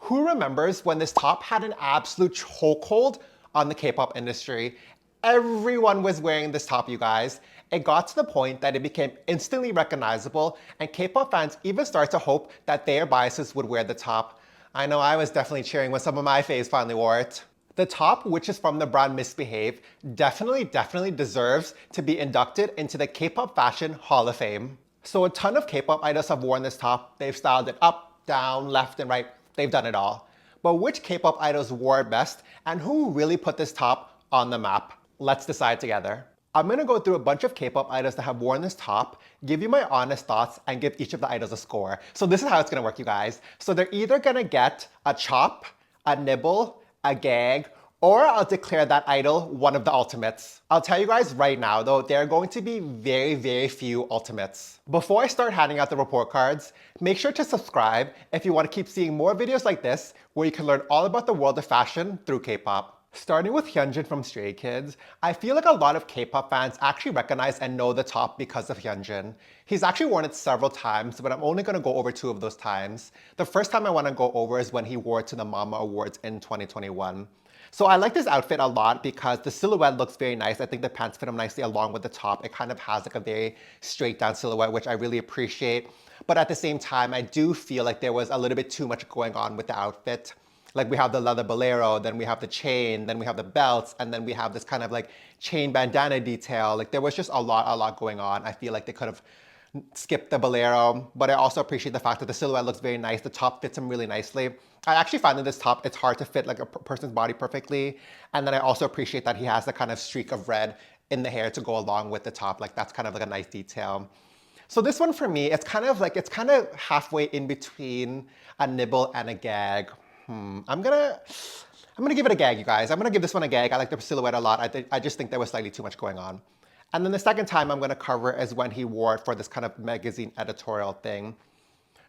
Who remembers when this top had an absolute chokehold on the K-pop industry? Everyone was wearing this top, you guys. It got to the point that it became instantly recognizable, and K-pop fans even started to hope that their biases would wear the top. I know I was definitely cheering when some of my faves finally wore it. The top, which is from the brand Misbehave, definitely deserves to be inducted into the K-pop Fashion Hall of Fame. So a ton of K-pop idols have worn this top. They've styled it up, down, left, and right. They've done it all. But which K-pop idols wore it best, and who really put this top on the map? Let's decide together. I'm gonna go through a bunch of K-pop idols that have worn this top, give you my honest thoughts, and give each of the idols a score. So this is how it's gonna work, you guys. So they're either gonna get a chop, a nibble, a gag, or I'll declare that idol one of the ultimates. I'll tell you guys right now though, there are going to be very few ultimates. Before I start handing out the report cards, make sure to subscribe if you want to keep seeing more videos like this where you can learn all about the world of fashion through K-pop. Starting with Hyunjin from Stray Kids, I feel like a lot of K-pop fans actually recognize and know the top because of Hyunjin. He's actually worn it several times, but I'm only going to go over 2 of those times. The first time I want to go over is when he wore it to the Mama Awards in 2021. So I like this outfit a lot because the silhouette looks very nice. I think the pants fit him nicely along with the top. It kind of has like a very straight down silhouette, which I really appreciate. But at the same time, I do feel like there was a little bit too much going on with the outfit. Like we have the leather bolero, then we have the chain, then we have the belts, and then we have this kind of like chain bandana detail. Like there was just a lot going on. I feel like they could have skipped the bolero, but I also appreciate the fact that the silhouette looks very nice. The top fits him really nicely. I actually find that this top, it's hard to fit like a person's body perfectly. And then I also appreciate that he has the kind of streak of red in the hair to go along with the top. Like that's kind of like a nice detail. So this one for me, it's kind of halfway in between a nibble and a gag. I'm gonna give it a gag, you guys. I'm gonna give this one a gag. I like the silhouette a lot. I just think there was slightly too much going on. And then the second time I'm gonna cover is when he wore it for this kind of magazine editorial thing.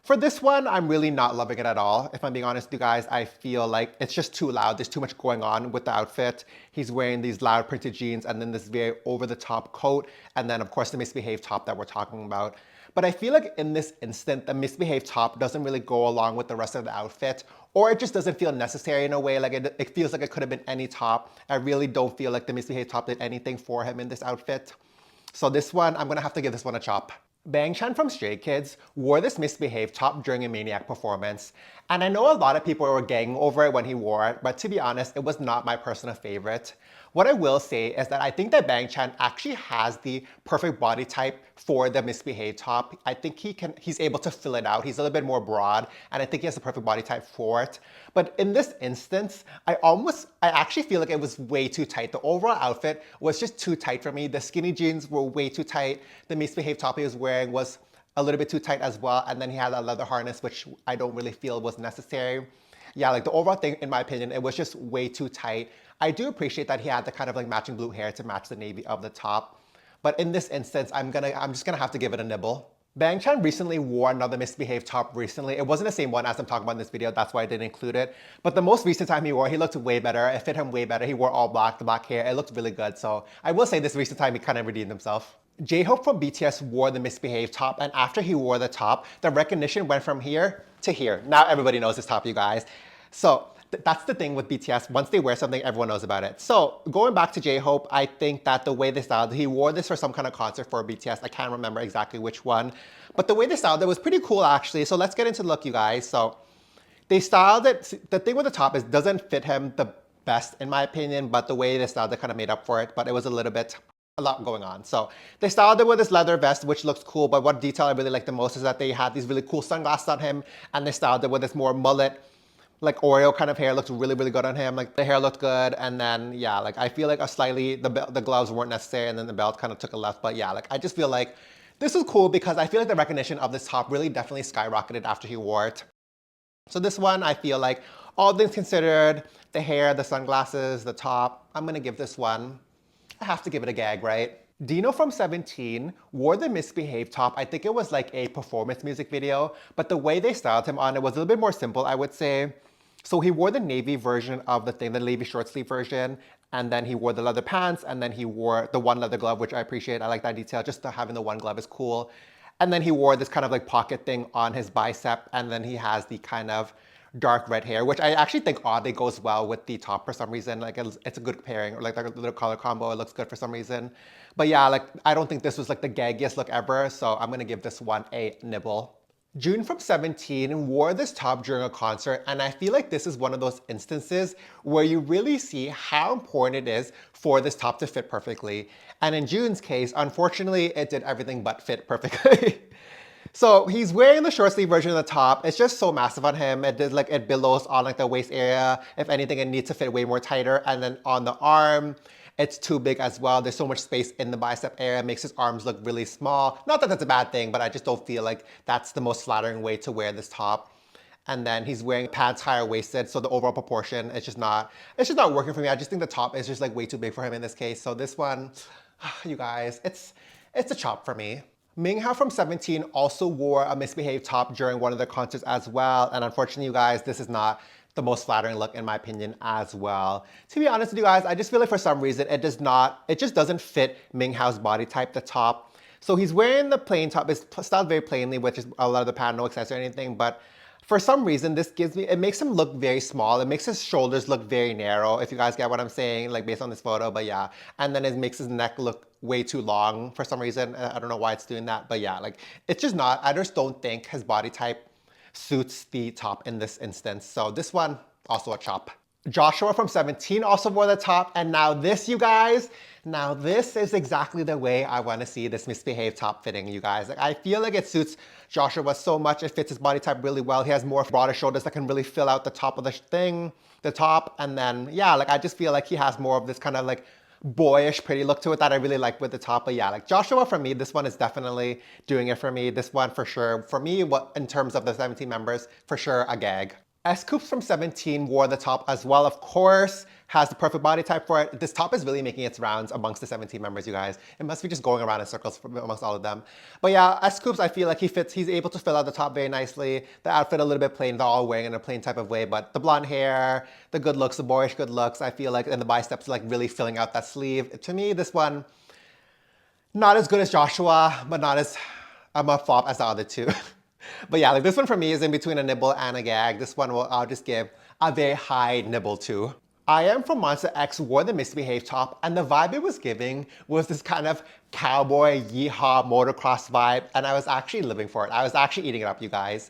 For this one, I'm really not loving it at all. If I'm being honest with you guys, I feel like it's just too loud. There's too much going on with the outfit. He's wearing these loud printed jeans and then this very over-the-top coat. And then, of course, the Misbehave top that we're talking about. But I feel like in this instant, the Misbehave top doesn't really go along with the rest of the outfit, or it just doesn't feel necessary in a way. Like it feels like it could have been any top. I really don't feel like the Misbehave top did anything for him in this outfit. So this one, I'm gonna have to give this one a chop. Bang Chan from Stray Kids wore this Misbehave top during a Maniac performance. And I know a lot of people were gagging over it when he wore it, but to be honest, it was not my personal favorite. What I will say is that I think that Bang Chan actually has the perfect body type for the Misbehave top. I think he's able to fill it out. He's a little bit more broad, and I think he has the perfect body type for it. But in this instance, I actually feel like it was way too tight. The overall outfit was just too tight for me. The skinny jeans were way too tight. The Misbehave top he was wearing was a little bit too tight as well. And then he had a leather harness, which I don't really feel was necessary. Yeah, like the overall thing, in my opinion, it was just way too tight. I do appreciate that he had the kind of like matching blue hair to match the navy of the top. But in this instance, I'm just gonna have to give it a nibble. Bang Chan recently wore another Misbehave top recently. It wasn't the same one as I'm talking about in this video, that's why I didn't include it. But the most recent time he wore, he looked way better. It fit him way better. He wore all black, the black hair. It looked really good. So I will say this recent time, he kind of redeemed himself. J-Hope from BTS wore the Misbehave top, and after he wore the top, the recognition went from here to here. Now everybody knows this top, you guys. So that's the thing with BTS. Once they wear something, everyone knows about it. So going back to J-Hope, I think that the way they styled, he wore this for some kind of concert for BTS. I can't remember exactly which one. But the way they styled it was pretty cool, actually. So let's get into the look, you guys. So they styled it. The thing with the top is it doesn't fit him the best, in my opinion. But the way they styled it kind of made up for it. But it was a lot going on. So they styled it with this leather vest, which looks cool. But what detail I really like the most is that they had these really cool sunglasses on him. And they styled it with this more mullet, like Oreo kind of hair. Looked really good on him. Like the hair looked good. And then, yeah, like I feel like the gloves weren't necessary, and then the belt kind of took a left. But yeah, like I just feel like this was cool because I feel like the recognition of this top really definitely skyrocketed after he wore it. So this one, I feel like all things considered, the hair, the sunglasses, the top, I'm gonna give this one, I have to give it a gag, right? Dino from 17 wore the Misbehave top. I think it was like a performance music video, but the way they styled him on it was a little bit more simple, I would say. So he wore the navy version of the thing, the navy short sleeve version, and then he wore the leather pants, and then he wore the one leather glove, which I appreciate. I like that detail. Just having the one glove is cool. And then he wore this kind of like pocket thing on his bicep, and then he has the kind of dark red hair, which I actually think oddly goes well with the top for some reason. Like it's a good pairing, or like a little color combo. It looks good for some reason. But yeah, like I don't think this was like the gaggiest look ever, so I'm gonna give this one a nibble. June from 17 wore this top during a concert, and I feel like this is one of those instances where you really see how important it is for this top to fit perfectly. And in June's case, unfortunately, it did everything but fit perfectly. So he's wearing the short sleeve version of the top. It's just so massive on him. It does like it billows on like the waist area. If anything, it needs to fit way more tighter. And then on the arm, it's too big as well. There's so much space in the bicep area. It makes his arms look really small. Not that that's a bad thing, but I just don't feel like that's the most flattering way to wear this top. And then he's wearing pants higher waisted, so the overall proportion, it's just not working for me. I just think the top is just like way too big for him in this case. So this one, you guys, it's a chop for me. Minghao from 17 also wore a misbehaved top during one of their concerts as well. And unfortunately, you guys, this is not the most flattering look in my opinion as well. To be honest with you guys, I just feel like for some reason it just doesn't fit Minghao's body type, the top. So he's wearing the plain top, it's styled very plainly, which is a lot of the pattern, no accessory or anything, but for some reason, it makes him look very small. It makes his shoulders look very narrow, if you guys get what I'm saying, like based on this photo, but yeah. And then it makes his neck look way too long for some reason. I don't know why it's doing that, but yeah, like it's just not, I just don't think his body type suits the top in this instance. So this one, also a chop. Joshua from 17 also wore the top, and now this, you guys, now this is exactly the way I want to see this misbehaved top fitting, you guys. Like, I feel like it suits Joshua so much. It fits his body type really well. He has more broader shoulders that can really fill out the top of the top. And then, yeah, like I just feel like he has more of this kind of like boyish, pretty look to it that I really like with the top. But yeah, like Joshua for me, this one is definitely doing it for me. This one for sure. For me, in terms of the 17 members, for sure a gag. S.Coups from 17 wore the top as well, of course, has the perfect body type for it. This top is really making its rounds amongst the 17 members, you guys. It must be just going around in circles amongst all of them. But yeah, S.Coups, I feel like he's able to fill out the top very nicely. The outfit a little bit plain, they're all wearing in a plain type of way, but the blonde hair, the good looks, the boyish good looks, I feel like, and the biceps like really filling out that sleeve. To me, this one, not as good as Joshua, but not as a flop as the other two. But yeah, like this one for me is in between a nibble and a gag. This one I'll just give a very high nibble to. I.M from Monsta X wore the misbehaved top, and the vibe it was giving was this kind of cowboy yeehaw motocross vibe, and I was actually living for it. I was actually eating it up, you guys.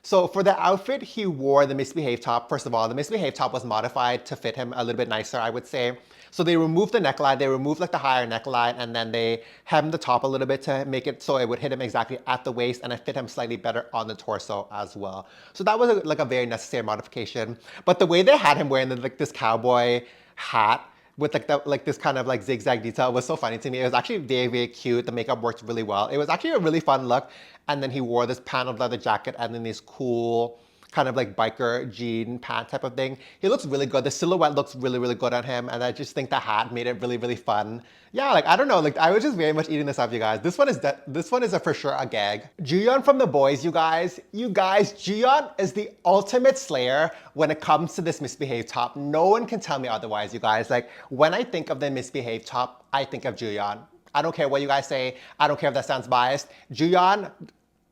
So for the outfit, he wore the misbehaved top. First of all, the misbehaved top was modified to fit him a little bit nicer, I would say. So they removed the neckline, they removed like the higher neckline, and then they hemmed the top a little bit to make it so it would hit him exactly at the waist, and it fit him slightly better on the torso as well. So that was like a very necessary modification. But the way they had him wearing like this cowboy hat with like this kind of like zigzag detail was so funny to me. It was actually very, very cute. The makeup worked really well. It was actually a really fun look. And then he wore this paneled leather jacket and then these cool kind of like biker jean pant type of thing. He looks really good. The silhouette looks really, really good on him. And I just think the hat made it really, really fun. Yeah, like, I don't know. Like, I was just very much eating this up, you guys. This one is for sure a gag. Juyeon from the boys, you guys. You guys, Juyeon is the ultimate slayer when it comes to this misbehaved top. No one can tell me otherwise, you guys. Like, when I think of the misbehaved top, I think of Juyeon. I don't care what you guys say. I don't care if that sounds biased. Juyeon,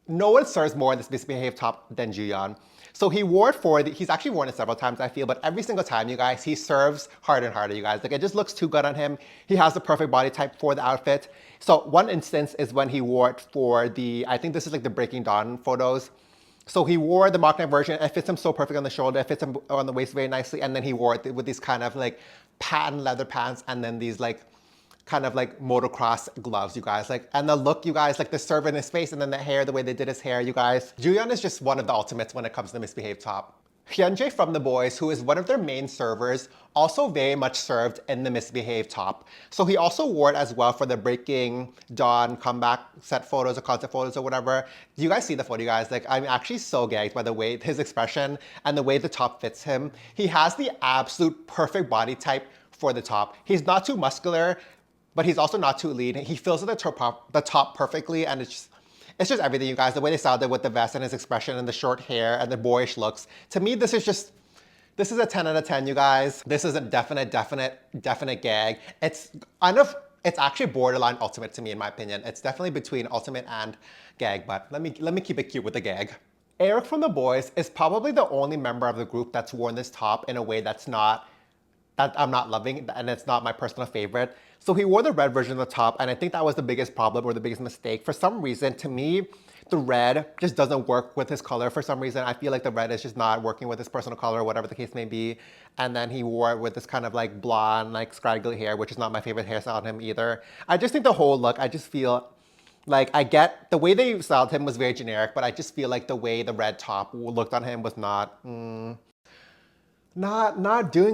no one serves more in this misbehaved top than Juyeon. So he wore it he's actually worn it several times, I feel, but every single time, you guys, he serves harder and harder, you guys. Like, it just looks too good on him. He has the perfect body type for the outfit. So one instance is when he wore it for I think this is like the Breaking Dawn photos. So he wore the mock neck version. It fits him so perfect on the shoulder. It fits him on the waist very nicely. And then he wore it with these kind of like patent leather pants and then these like kind of like motocross gloves, you guys. Like, and the look, you guys, like the serve in his face and then the hair, the way they did his hair, you guys. Juyeon is just one of the ultimates when it comes to the misbehaved top. Hyunjae from the boys, who is one of their main servers, also very much served in the misbehaved top. So he also wore it as well for the Breaking Dawn comeback set photos or concept photos or whatever. Do you guys see the photo, you guys? Like, I'm actually so gagged by the way, his expression and the way the top fits him. He has the absolute perfect body type for the top. He's not too muscular, but he's also not too lean. He fills the top perfectly, and it's just everything, you guys. The way they styled it with the vest and his expression and the short hair and the boyish looks. To me, this is a 10 out of 10, you guys. This is a definite gag. It's actually borderline ultimate to me, in my opinion. It's definitely between ultimate and gag, but let me keep it cute with the gag. Eric from the boys is probably the only member of the group that's worn this top in a way that I'm not loving, and it's not my personal favorite. So he wore the red version of the top, and I think that was the biggest problem or the biggest mistake. For some reason, to me, the red just doesn't work with his color. For some reason, I feel like the red is just not working with his personal color, whatever the case may be. And then he wore it with this kind of like blonde, like scraggly hair, which is not my favorite hairstyle on him either. I just think the whole look, I just feel like I get the way they styled him was very generic, but I just feel like the way the red top looked on him was not doing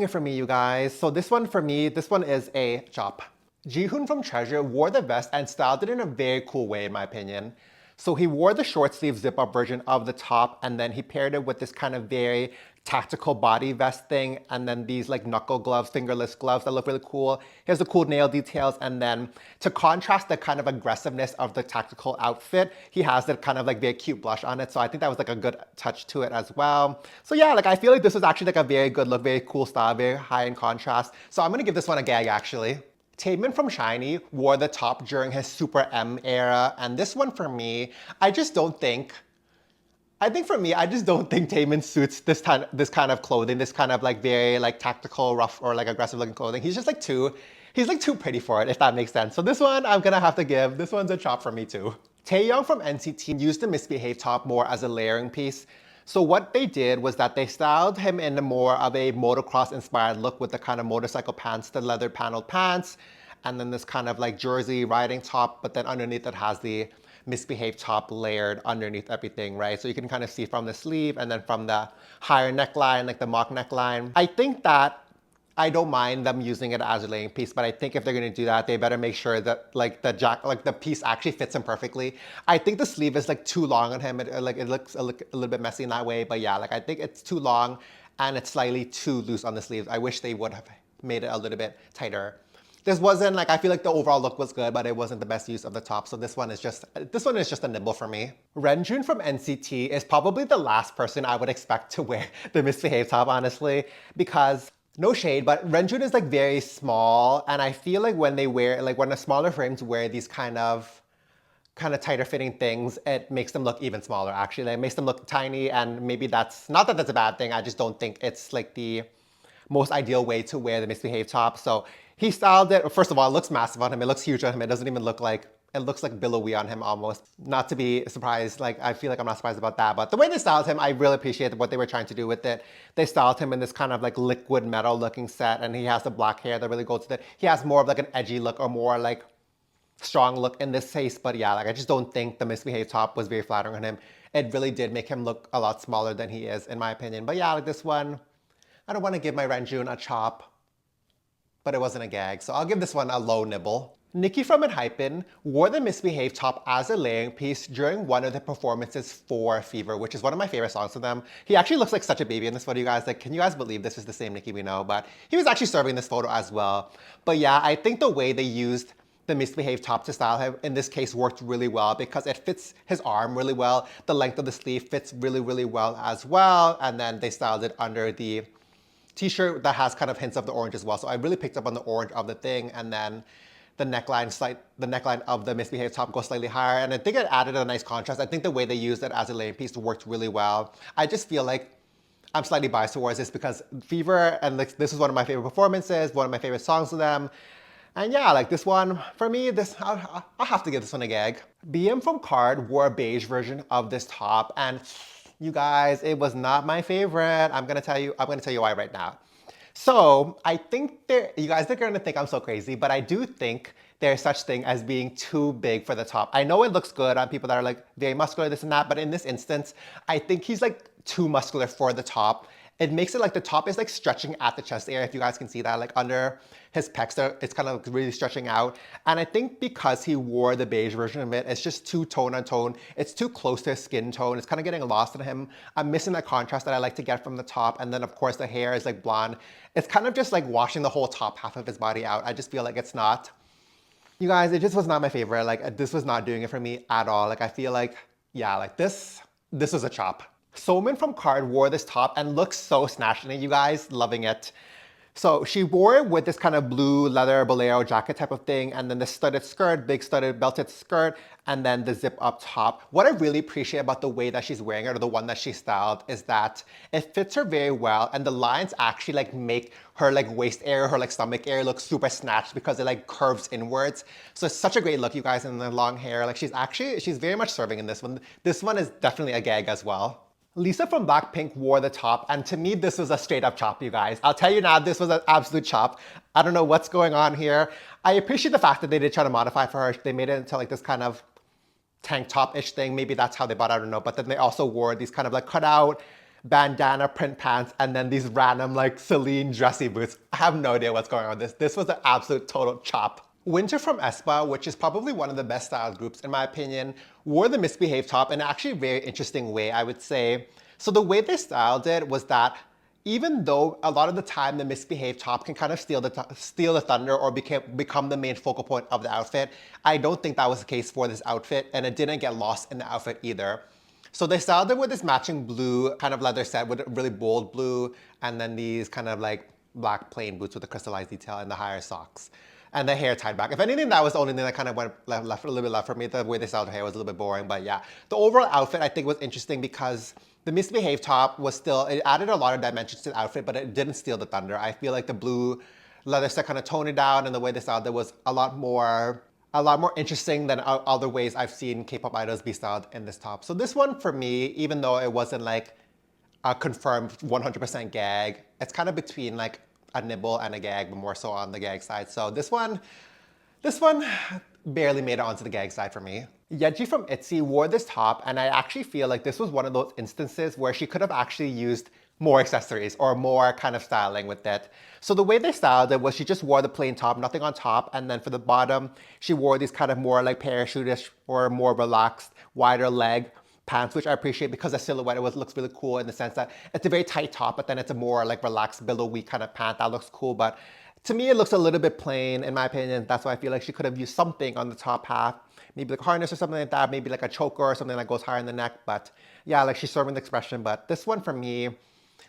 it for me, you guys. So this one for me, this one is a chop. Jihoon from Treasure wore the vest and styled it in a very cool way, in my opinion. So he wore the short sleeve zip up version of the top, and then he paired it with this kind of very tactical body vest thing, and then these like knuckle gloves, fingerless gloves that look really cool. He has the cool nail details, and then to contrast the kind of aggressiveness of the tactical outfit, he has that kind of like very cute blush on it. So I think that was like a good touch to it as well. So yeah, like I feel like this was actually like a very good look, very cool style, very high in contrast. So I'm gonna give this one a gag actually. Taemin from SHINEE wore the top during his SuperM era, and this one for me, I just don't think Taemin suits this kind of clothing, this kind of like very like tactical, rough or like aggressive looking clothing. He's like too pretty for it, if that makes sense. So this one I'm gonna have to give, this one's a chop for me too. Taeyong from NCT used the Misbehave top more as a layering piece. So what they did was that they styled him in more of a motocross inspired look with the kind of motorcycle pants, the leather paneled pants, and then this kind of like jersey riding top, but then underneath it has the Misbehave top layered underneath everything, right? So you can kind of see from the sleeve and then from the higher neckline, like the mock neckline. I think that I don't mind them using it as a layering piece, but I think if they're gonna do that, they better make sure that like the piece actually fits him perfectly. I think the sleeve is like too long on him. It looks a little bit messy in that way, but yeah, like I think it's too long and it's slightly too loose on the sleeves. I wish they would have made it a little bit tighter. This wasn't like, I feel like the overall look was good, but it wasn't the best use of the top. So this one is just a nibble for me. Renjun from NCT is probably the last person I would expect to wear the Misbehave top, honestly, because no shade, but Renjun is like very small, and I feel like when they wear, like when the smaller frames wear these kind of tighter fitting things, it makes them look even smaller actually. Like, it makes them look tiny, and maybe that's, not that that's a bad thing, I just don't think it's like the most ideal way to wear the Misbehave top. So he styled it, first of all, it looks massive on him, it looks huge on him, it doesn't even look like, it looks like billowy on him almost. Not to be surprised, like I feel like I'm not surprised about that, but the way they styled him, I really appreciate what they were trying to do with it. They styled him in this kind of like liquid metal looking set, and he has the black hair that really goes with it. He has more of like an edgy look or more like strong look in this case, but yeah, like I just don't think the Misbehave top was very flattering on him. It really did make him look a lot smaller than he is, in my opinion. But yeah, like this one, I don't want to give my Renjun a chop, but it wasn't a gag, so I'll give this one a low nibble. Ni-ki from Enhypen wore the Misbehave top as a layering piece during one of the performances for Fever, which is one of my favorite songs from them. He actually looks like such a baby in this photo, you guys. Like, can you guys believe this is the same Ni-ki we know? But he was actually serving this photo as well. But yeah, I think the way they used the Misbehave top to style him in this case worked really well because it fits his arm really well. The length of the sleeve fits really, really well as well. And then they styled it under the t-shirt that has kind of hints of the orange as well. So I really picked up on the orange of the thing, and then the neckline of the Misbehave top goes slightly higher, and I think it added a nice contrast. I think the way they used it as a layering piece worked really well. I just feel like I'm slightly biased towards this because Fever, and this is one of my favorite performances, one of my favorite songs of them. And yeah, like this one, for me, I'll have to give this one a gag. BM from Card wore a beige version of this top, and you guys, it was not my favorite. I'm gonna tell you why right now. So I think you guys are gonna think I'm so crazy, but I do think there's such thing as being too big for the top. I know it looks good on people that are like very muscular, this and that, but in this instance, I think he's like too muscular for the top. It makes it like the top is like stretching at the chest area, if you guys can see that, like under his pecs there, it's kind of really stretching out. And I think because he wore the beige version of it, it's just too tone on tone. It's too close to his skin tone. It's kind of getting lost in him. I'm missing that contrast that I like to get from the top. And then of course the hair is like blonde. It's kind of just like washing the whole top half of his body out. I just feel like it's not. You guys, it just was not my favorite. Like this was not doing it for me at all. Like I feel like, yeah, like this was a chop. Somin from Card wore this top and looks so snatched in it, you guys, loving it. So she wore it with this kind of blue leather bolero jacket type of thing, and then the studded skirt, big studded belted skirt, and then the zip up top. What I really appreciate about the way that she's wearing it, or the one that she styled, is that it fits her very well, and the lines actually like make her like waist area, her like stomach area look super snatched because it like curves inwards. So it's such a great look, you guys, in the long hair. Like she's very much serving in this one. This one is definitely a gag as well. Lisa from Blackpink wore the top, and to me, this was a straight up chop, you guys. I'll tell you now, this was an absolute chop. I don't know what's going on here. I appreciate the fact that they did try to modify for her. They made it into like this kind of tank top-ish thing. Maybe that's how they bought it, I don't know. But then they also wore these kind of like cutout bandana print pants and then these random like Celine dressy boots. I have no idea what's going on with this. This was an absolute total chop. Winter from Aespa, which is probably one of the best styled groups in my opinion, wore the Misbehave top in actually a very interesting way, I would say. So the way they styled it was that even though a lot of the time the Misbehave top can kind of steal the thunder or become the main focal point of the outfit, I don't think that was the case for this outfit, and it didn't get lost in the outfit either. So they styled it with this matching blue kind of leather set with a really bold blue, and then these kind of like black plain boots with the crystallized detail and the higher socks. And the hair tied back. If anything, that was the only thing that kind of went left a little bit left for me. The way they styled her hair was a little bit boring, but yeah. The overall outfit I think was interesting because the Misbehave top was still, it added a lot of dimensions to the outfit, but it didn't steal the thunder. I feel like the blue leather set kind of toned it down, and the way they styled it was a lot more interesting than other ways I've seen K-pop idols be styled in this top. So this one for me, even though it wasn't like a confirmed 100% gag, it's kind of between like a nibble and a gag, but more so on the gag side. So this one barely made it onto the gag side for me. Yeji from ITZY wore this top, and I actually feel like this was one of those instances where she could have actually used more accessories or more kind of styling with it. So the way they styled it was she just wore the plain top, nothing on top, and then for the bottom, she wore these kind of more like parachute-ish or more relaxed, wider leg pants, which I appreciate because the silhouette looks really cool in the sense that it's a very tight top, but then it's a more like relaxed billowy kind of pant that looks cool. But to me, it looks a little bit plain in my opinion. That's why I feel like she could have used something on the top half, maybe like a harness or something like that, maybe like a choker or something that goes higher in the neck. But yeah, like she's serving the expression. But this one for me,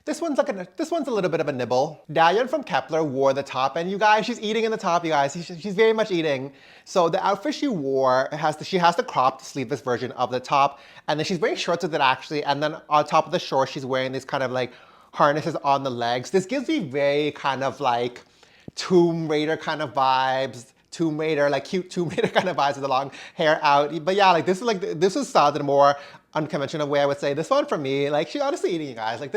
this one's a little bit of a nibble. Dayeon from Kep1er wore the top, and you guys, she's eating in the top, you guys. She's very much eating. So the outfit she wore, she has the cropped sleeveless version of the top, and then she's wearing shorts with it actually, and then on top of the shorts, she's wearing these kind of like harnesses on the legs. This gives me very kind of like Tomb Raider kind of vibes. Tomb Raider, like cute Tomb Raider kind of vibes with the long hair out. But yeah, like this is styled in a more unconventional way, I would say. This one for me, like she's honestly eating, you guys. Like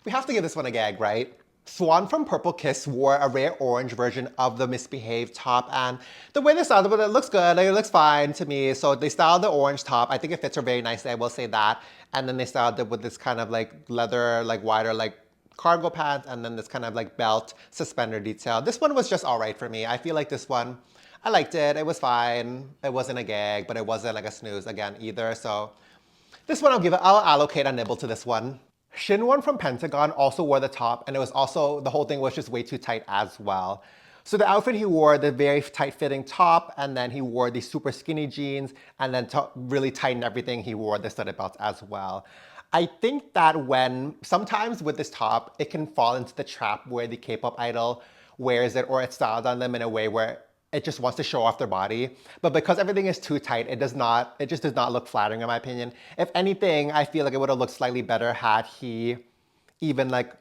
we have to give this one a gag, right? Swan from Purple Kiss wore a rare orange version of the Misbehave top, and the way they styled it, it looks good, like it looks fine to me. So they styled the orange top. I think it fits her very nicely, I will say that. And then they styled it with this kind of like leather, like wider, like cargo pants, and then this kind of like belt suspender detail. This one was just all right for me. I feel like this one, I liked it. It was fine. It wasn't a gag, but it wasn't like a snooze again either. So this one I'll allocate a nibble to this one. Shinwon from Pentagon also wore the top, and it was also, the whole thing was just way too tight as well. So the outfit he wore, the very tight-fitting top, and then he wore these super skinny jeans, and then to really tighten everything, he wore the studded belts as well. I think that sometimes with this top, it can fall into the trap where the K-pop idol wears it or it's styled on them in a way where it just wants to show off their body. But because everything is too tight, it just does not look flattering in my opinion. If anything, I feel like it would have looked slightly better had he even like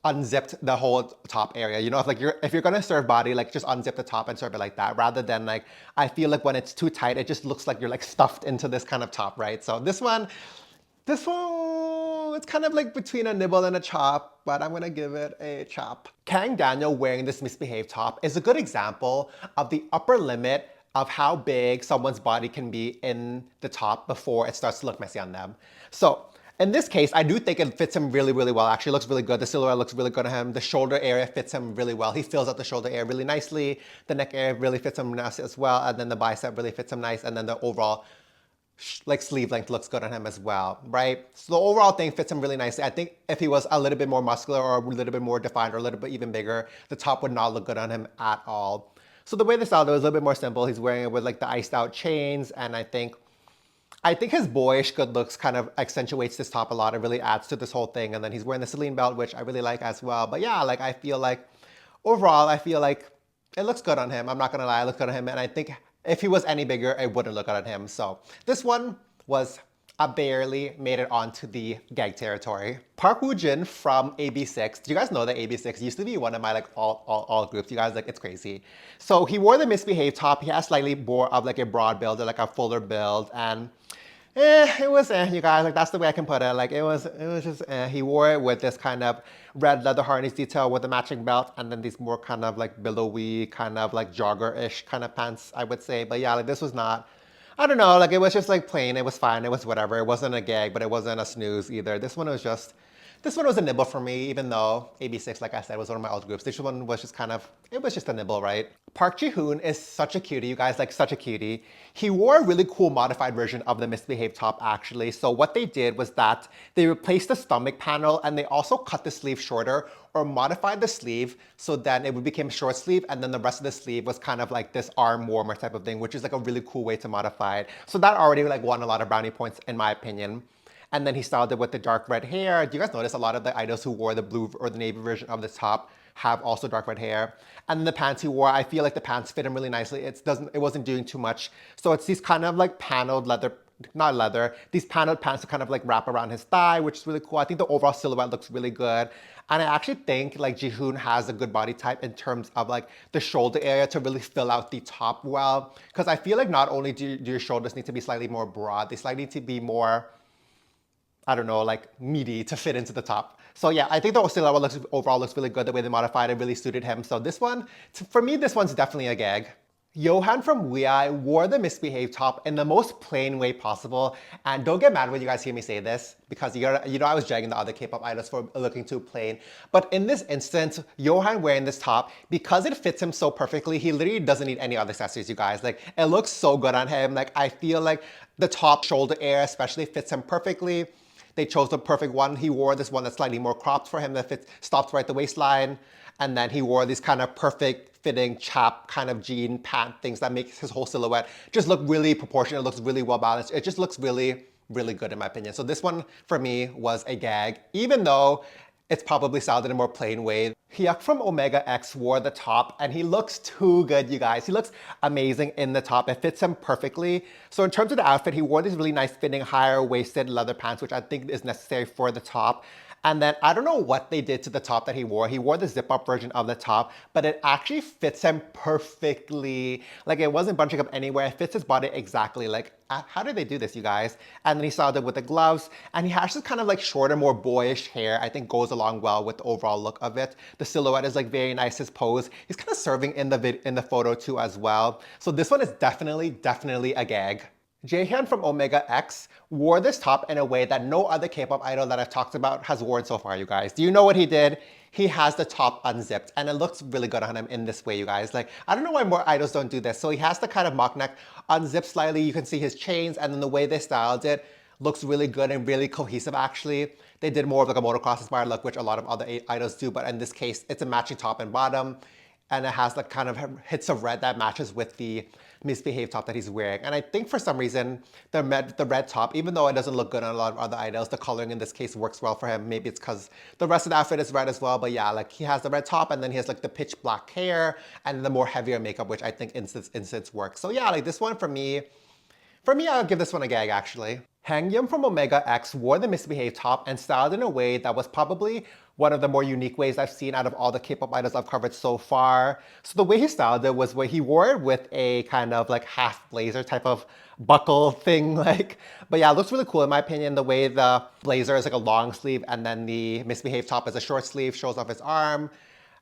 unzipped the whole top area. You know, if you're gonna serve body, like just unzip the top and serve it like that, rather than like, I feel like when it's too tight, it just looks like you're like stuffed into this kind of top, right? So this one, it's kind of like between a nibble and a chop, but I'm gonna give it a chop. Kang Daniel wearing this Misbehave top is a good example of the upper limit of how big someone's body can be in the top before it starts to look messy on them. So in this case, I do think it fits him really, really well. Actually, it looks really good. The silhouette looks really good on him. The shoulder area fits him really well. He fills out the shoulder area really nicely. The neck area really fits him nice as well. And then the bicep really fits him nice. And then the overall like sleeve length looks good on him as well, right? So the overall thing fits him really nicely. I think if he was a little bit more muscular or a little bit more defined or a little bit even bigger, the top would not look good on him at all. So the way the style was a little bit more simple. He's wearing it with like the iced out chains, and I think his boyish good looks kind of accentuates this top a lot. It really adds to this whole thing. And then he's wearing the Celine belt, which I really like as well. But yeah, like I feel like overall, I feel like it looks good on him. I'm not gonna lie, it looks good on him. And I think if he was any bigger, it wouldn't look good on him. So this one was barely made it onto the gag territory. Park Woojin from AB6. Do you guys know that AB6 used to be one of my like all groups? You guys, like, it's crazy. So he wore the Misbehave top. He has slightly more of like a broad build or like a fuller build, and it was you guys, like, that's the way I can put it. Like, it was just he wore it with this kind of red leather harness detail with a matching belt, and then these more kind of like billowy, kind of like jogger-ish kind of pants, I would say. But yeah, like, this was not, I don't know, like, it was just like plain. It was fine. It was whatever. It wasn't a gag, but it wasn't a snooze either. This one was a nibble for me, even though AB6, like I said, was one of my old groups. This one was just kind of, it was just a nibble, right? Park Jihoon is such a cutie, you guys, like, such a cutie. He wore a really cool modified version of the Misbehave top, actually. So what they did was that they replaced the stomach panel, and they also cut the sleeve shorter or modified the sleeve so then it would become short sleeve, and then the rest of the sleeve was kind of like this arm warmer type of thing, which is like a really cool way to modify it. So that already like won a lot of brownie points in my opinion. And then he styled it with the dark red hair. Do you guys notice a lot of the idols who wore the blue or the navy version of this top have also dark red hair? And then the pants he wore, I feel like the pants fit him really nicely. It wasn't doing too much. So it's these kind of like paneled leather, not leather, these paneled pants to kind of like wrap around his thigh, which is really cool. I think the overall silhouette looks really good. And I actually think like Jihoon has a good body type in terms of like the shoulder area to really fill out the top well. Because I feel like not only do your shoulders need to be slightly more broad, they slightly need to be more, I don't know, like meaty to fit into the top. So yeah, I think the silhouette overall looks really good. The way they modified it really suited him. So this one, for me, this one's definitely a gag. Yohan from WEi wore the Misbehave top in the most plain way possible. And don't get mad when you guys hear me say this, because you know I was dragging the other K-pop idols for looking too plain. But in this instance, Yohan wearing this top, because it fits him so perfectly, he literally doesn't need any other accessories, you guys. Like, it looks so good on him. Like, I feel like the top shoulder area especially fits him perfectly. They chose the perfect one. He wore this one that's slightly more cropped for him that stops right at the waistline. And then he wore these kind of perfect fitting chap kind of jean pant things that makes his whole silhouette just look really proportionate. It looks really well balanced. It just looks really, really good in my opinion. So this one for me was a gag, even though it's probably styled in a more plain way. Hyuk from Omega X wore the top, and he looks too good, you guys. He looks amazing in the top. It fits him perfectly. So in terms of the outfit, he wore these really nice fitting higher waisted leather pants, which I think is necessary for the top. And then I don't know what they did to the top that he wore. He wore the zip up version of the top, but it actually fits him perfectly. Like, it wasn't bunching up anywhere. It fits his body exactly. Like, how did they do this, you guys? And then he styled it with the gloves, and he has this kind of like shorter, more boyish hair. I think goes along well with the overall look of it. The silhouette is like very nice, his pose. He's kind of serving in the photo too as well. So this one is definitely a gag. Jaehyun from Omega X wore this top in a way that no other K-pop idol that I've talked about has worn so far, you guys. Do you know what he did? He has the top unzipped, and it looks really good on him in this way, you guys. Like, I don't know why more idols don't do this. So he has the kind of mock neck unzipped slightly. You can see his chains, and then the way they styled it looks really good and really cohesive, actually. They did more of like a motocross inspired look, which a lot of other idols do, but in this case, it's a matching top and bottom. And it has like kind of hits of red that matches with the Misbehave top that he's wearing. And I think for some reason, the red top, even though it doesn't look good on a lot of other idols, the coloring in this case works well for him. Maybe it's because the rest of the outfit is red as well. But yeah, like, he has the red top, and then he has like the pitch black hair and the more heavier makeup, which I think in this instance works. So yeah, like, this one for me, I'll give this one a gag, actually. Hangyum from Omega X wore the Misbehave top and styled in a way that was probably one of the more unique ways I've seen out of all the K-pop idols I've covered so far. So the way he styled it was where he wore it with a kind of like half blazer type of buckle thing, like. But yeah, it looks really cool in my opinion. The way the blazer is like a long sleeve, and then the Misbehave top is a short sleeve, shows off his arm.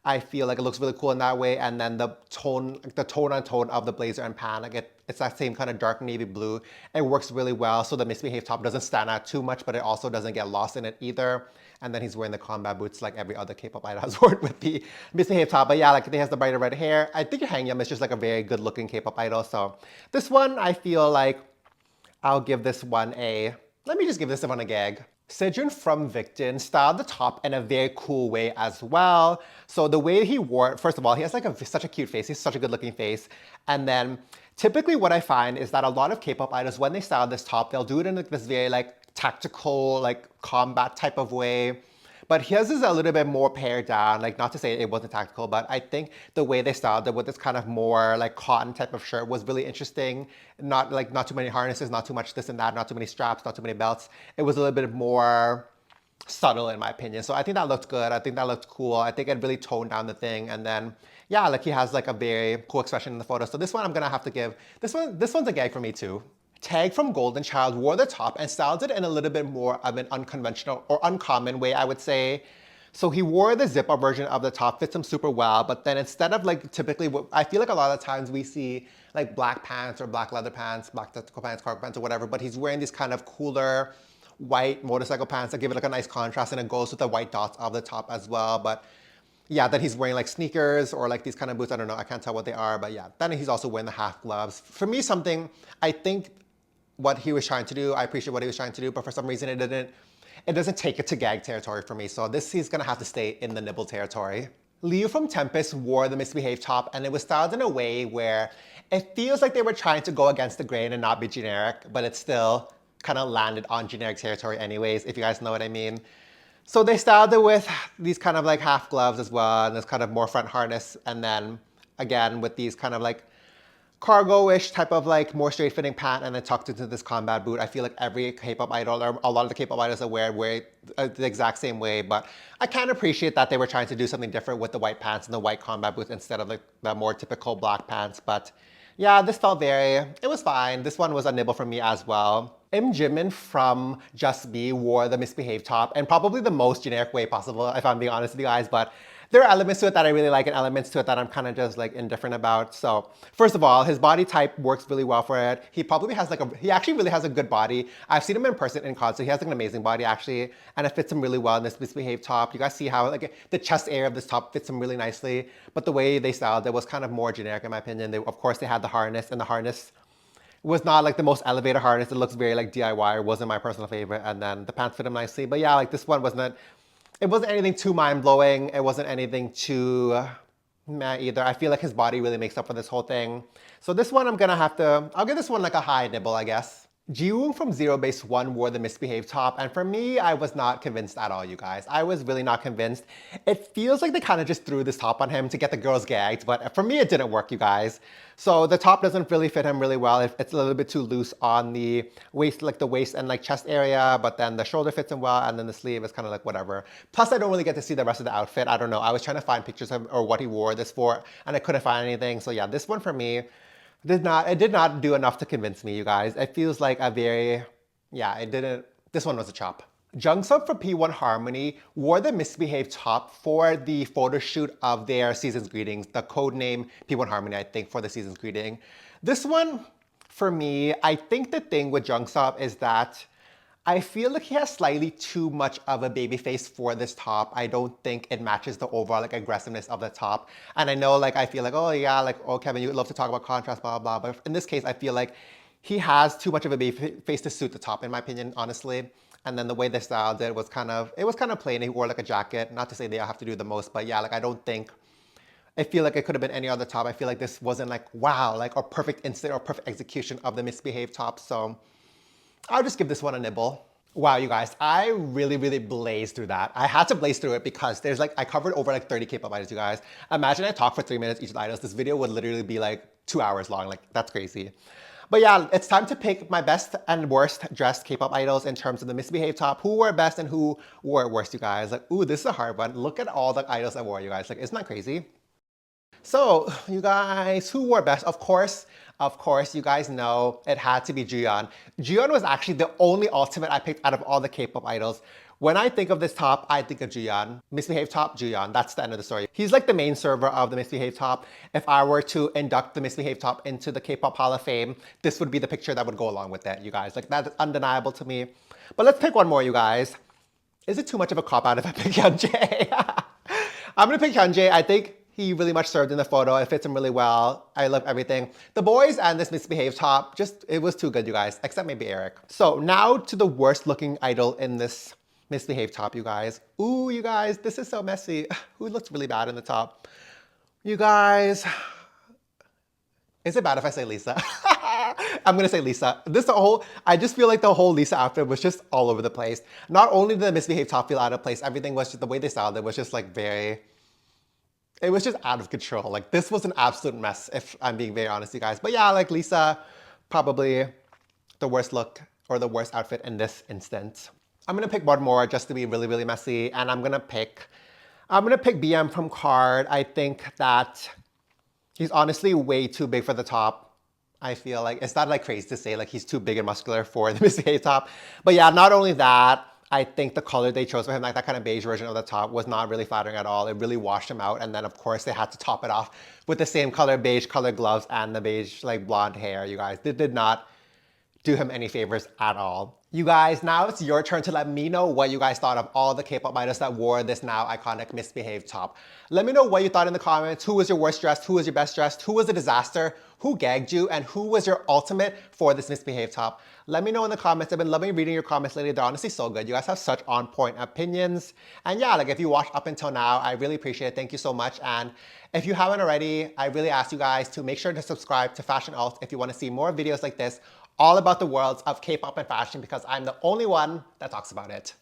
I feel like it looks really cool in that way. And then the tone on tone of the blazer and pant, like it's that same kind of dark navy blue. It works really well. So the Misbehave top doesn't stand out too much, but it also doesn't get lost in it either. And then he's wearing the combat boots like every other K-pop idol has worn with the Misbehave top. But yeah, like, he has the brighter red hair. I think Hangyum is just like a very good looking K-pop idol. So this one, I feel like I'll give this one let me just give this one a gag. Sejun from Victon styled the top in a very cool way as well. So the way he wore it, first of all, he has like such a cute face. He's such a good looking face. And then typically what I find is that a lot of K-pop idols, when they style this top, they'll do it in like this very like tactical, like combat type of way. but his is a little bit more pared down. Like, not to say it wasn't tactical, but I think the way they styled it with this kind of more like cotton type of shirt was really interesting. Not too many harnesses, not too much this and that, not too many straps, not too many belts. It was a little bit more subtle in my opinion. So I think that looked good. I think that looked cool. I think it really toned down the thing. And then, yeah, like he has like a very cool expression in the photo. So this one I'm gonna have to give, this one's a gag for me too. Tag from Golden Child wore the top and styled it in a little bit more of an unconventional or uncommon way, I would say. So he wore the zip-up version of the top, fits him super well, but then instead of like typically, I feel like a lot of times we see like black pants or black leather pants, black tactical pants, cargo pants or whatever, but he's wearing these kind of cooler white motorcycle pants that give it like a nice contrast, and it goes with the white dots of the top as well. But yeah, then he's wearing like sneakers or like these kind of boots. I don't know, I can't tell what they are, but yeah. Then he's also wearing the half gloves. For me, something, I think what he was trying to do, I appreciate what he was trying to do, but for some reason it doesn't take it to gag territory for me. So this, he's gonna have to stay in the nibble territory. Liu from Tempest wore the misbehaved top, and it was styled in a way where it feels like they were trying to go against the grain and not be generic, but it still kind of landed on generic territory anyways, if you guys know what I mean. So they styled it with these kind of like half gloves as well, and this kind of more front harness, and then again with these kind of like cargo-ish type of like more straight-fitting pant, and then tucked into this combat boot. I feel like every K-pop idol, or a lot of the K-pop idols that wear it the exact same way, but I can appreciate that they were trying to do something different with the white pants and the white combat boots instead of like the more typical black pants. But yeah, this felt it was fine. This one was a nibble for me as well. Jimin from Just Be wore the misbehaved top, and probably the most generic way possible, if I'm being honest with you guys, but there are elements to it that I really like and elements to it that I'm kind of just like indifferent about. So first of all, his body type works really well for it. He probably has he actually really has a good body. I've seen him in person in concert. He has like an amazing body actually, and it fits him really well in this misbehaved top. You guys see how like the chest area of this top fits him really nicely, but the way they styled it was kind of more generic in my opinion. Of course, they had the harness, and the harness was not like the most elevated harness. It looks very like DIY. It wasn't my personal favorite, and then the pants fit him nicely. But yeah, like this one it wasn't anything too mind-blowing. It wasn't anything too meh either. I feel like his body really makes up for this whole thing. So this one I'll give this one like a high nibble, I guess. Jiwoong from ZEROBASEONE wore the misbehaved top, and for me, I was not convinced at all, you guys. I was really not convinced. It feels like they kind of just threw this top on him to get the girls gagged, but for me, it didn't work, you guys. So the top doesn't really fit him really well. It's a little bit too loose on the waist, like the waist and like chest area, but then the shoulder fits him well, and then the sleeve is kind of like whatever. Plus, I don't really get to see the rest of the outfit. I don't know. I was trying to find pictures of or what he wore this for, and I couldn't find anything. So yeah, this one for me, it did not do enough to convince me, you guys. It feels like this one was a chop. Jungsup from P1 Harmony wore the misbehaved top for the photo shoot of their season's greetings, the code name P1 Harmony, I think, for the season's greeting. This one, for me, I think the thing with Jungsup is that I feel like he has slightly too much of a baby face for this top. I don't think it matches the overall like aggressiveness of the top. And I know like I feel like, oh yeah, like, oh Kevin, you love to talk about contrast, blah, blah, blah. But in this case, I feel like he has too much of a baby face to suit the top, in my opinion, honestly. And then the way they styled it was kind of plain. He wore like a jacket. Not to say they have to do the most, but yeah, like I feel like it could have been any other top. I feel like this wasn't like, wow, like a perfect instant or perfect execution of the misbehaved top. So I'll just give this one a nibble. Wow, you guys, I really, really blazed through that. I had to blaze through it because there's like, I covered over like 30 K-pop idols, you guys. Imagine I talk for 3 minutes each of the idols. This video would literally be like 2 hours long. Like, that's crazy. But yeah, it's time to pick my best and worst dressed K-pop idols in terms of the misbehaved top. Who wore best and who wore worst, you guys? Like, ooh, this is a hard one. Look at all the idols I wore, you guys. Like, isn't that crazy? So, you guys, who wore best? Of course, you guys know it had to be Juyeon. Juyeon was actually the only ultimate I picked out of all the K-pop idols. When I think of this top, I think of Juyeon. Misbehaved top, Juyeon. That's the end of the story. He's like the main server of the misbehaved top. If I were to induct the misbehaved top into the K-pop Hall of Fame, this would be the picture that would go along with it, you guys. Like, that's undeniable to me. But let's pick one more, you guys. Is it too much of a cop-out if I pick Hyunjae? I'm gonna pick Hyunjae. I think he really much served in the photo. It fits him really well. I love everything. The boys and this misbehaved top, it was too good, you guys, except maybe Eric. So now to the worst looking idol in this misbehaved top, you guys. Ooh, you guys, this is so messy. Who looks really bad in the top? You guys, is it bad if I say Lisa? I'm gonna say Lisa. I just feel like the whole Lisa outfit was just all over the place. Not only did the misbehaved top feel out of place, everything was just, the way they styled it was just like it was just out of control. Like this was an absolute mess, if I'm being very honest, you guys. But yeah, like Lisa, probably the worst look or the worst outfit in this instance. I'm gonna pick one more just to be really, really messy, and I'm gonna pick BM from Card. I think that he's honestly way too big for the top. I feel like it's not like crazy to say like he's too big and muscular for the misbehaved top. But yeah, not only that, I think the color they chose for him, like that kind of beige version of the top, was not really flattering at all. It really washed him out. And then of course they had to top it off with the same color beige color gloves and the beige like blonde hair, you guys. They did not do him any favors at all. You guys, now it's your turn to let me know what you guys thought of all the K-pop idols that wore this now iconic misbehaved top. Let me know what you thought in the comments. Who was your worst dressed? Who was your best dressed? Who was a disaster? Who gagged you? And who was your ultimate for this misbehaved top? Let me know in the comments. I've been loving reading your comments lately. They're honestly so good. You guys have such on-point opinions. And yeah, like if you watched up until now, I really appreciate it. Thank you so much. And if you haven't already, I really ask you guys to make sure to subscribe to Fashion Alt if you want to see more videos like this all about the worlds of K-pop and fashion, because I'm the only one that talks about it.